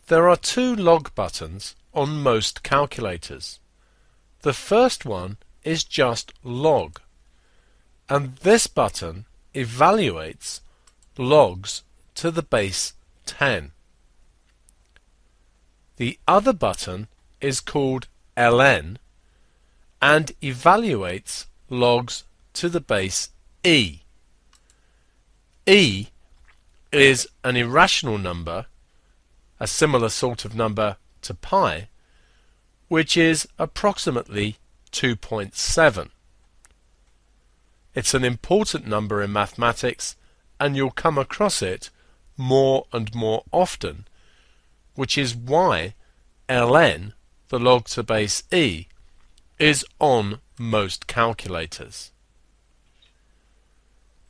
There are two log buttons on most calculators. The first one is just log, and this button evaluates logs to the base 10. The other button is called ln and evaluates logs to the base e. E is an irrational number, a similar sort of number to pi, which is approximately 2.7. It's an important number in mathematics, and you'll come across it more and more often, which is why ln, the log to base e, is on most calculators.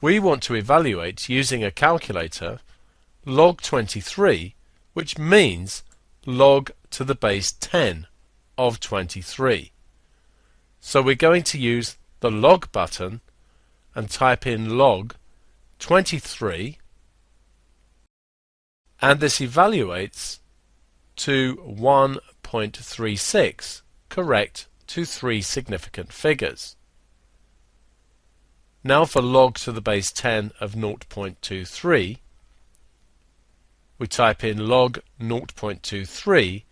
We want to evaluate, using a calculator, log 23, which means log to the base 10 of 23. So we're going to use the log button and type in log 23, and this evaluates to 1.36, correct to 3 significant figures. Now for log to the base 10 of 0.23, we type in log 0.23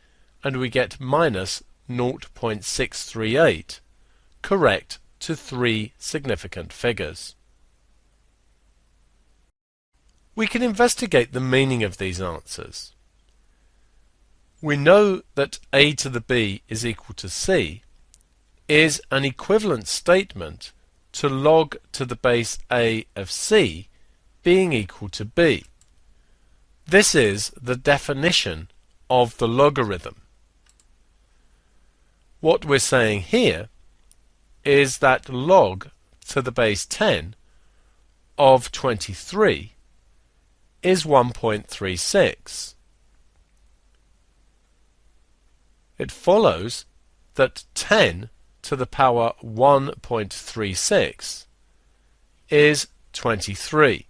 and we get minus 0.638, correct to 3 significant figures. We can investigate the meaning of these answers. We know that a to the b is equal to c is an equivalent statement to log to the base a of c being equal to b. This is the definition of the logarithm. What we're saying here is that log to the base 10 of 23 is 1.36. It follows that 10 to the power 1.36 is 23.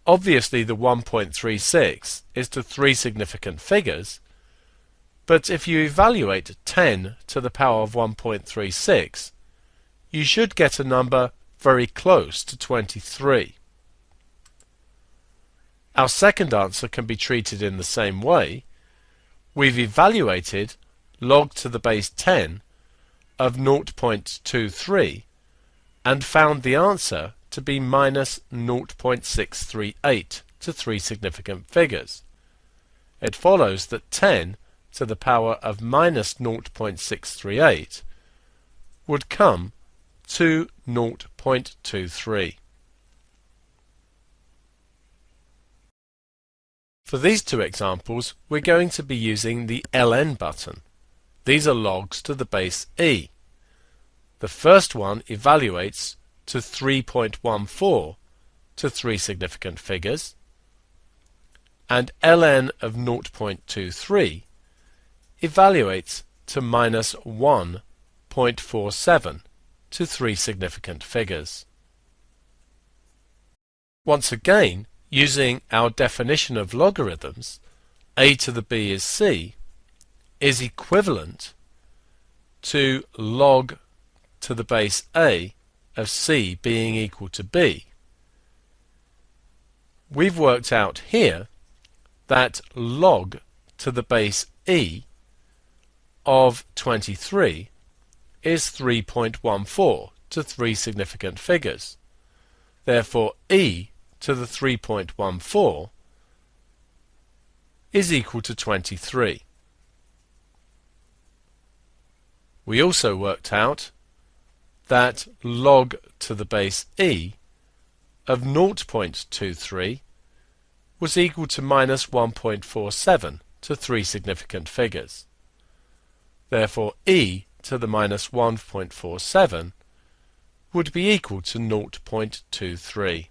Obviously the 1.36 is to 3 significant figures, but if you evaluate 10 to the power of 1.36, you should get a number very close to 23. Our second answer can be treated in the same way. We've evaluated log to the base 10 of 0.23 and found the answer to be minus 0.638 to 3 significant figures. It follows that 10 to the power of minus 0.638 would come to 0.23. For these two examples, we're going to be using the ln button. These are logs to the base e. The first one evaluates to 3.14 to 3 significant figures, and ln of 0.23 evaluates to minus 1.47 to 3 significant figures. Once again, using our definition of logarithms, a to the b is c, is equivalent to log to the base a of c being equal to b. We've worked out here that log to the base e of 23 is 3.14 to 3 significant figures. Therefore e to the 3.14 is equal to 23. We also worked out that log to the base e of 0.23 was equal to minus 1.47 to 3 significant figures. Therefore e to the minus 1.47 would be equal to 0.23.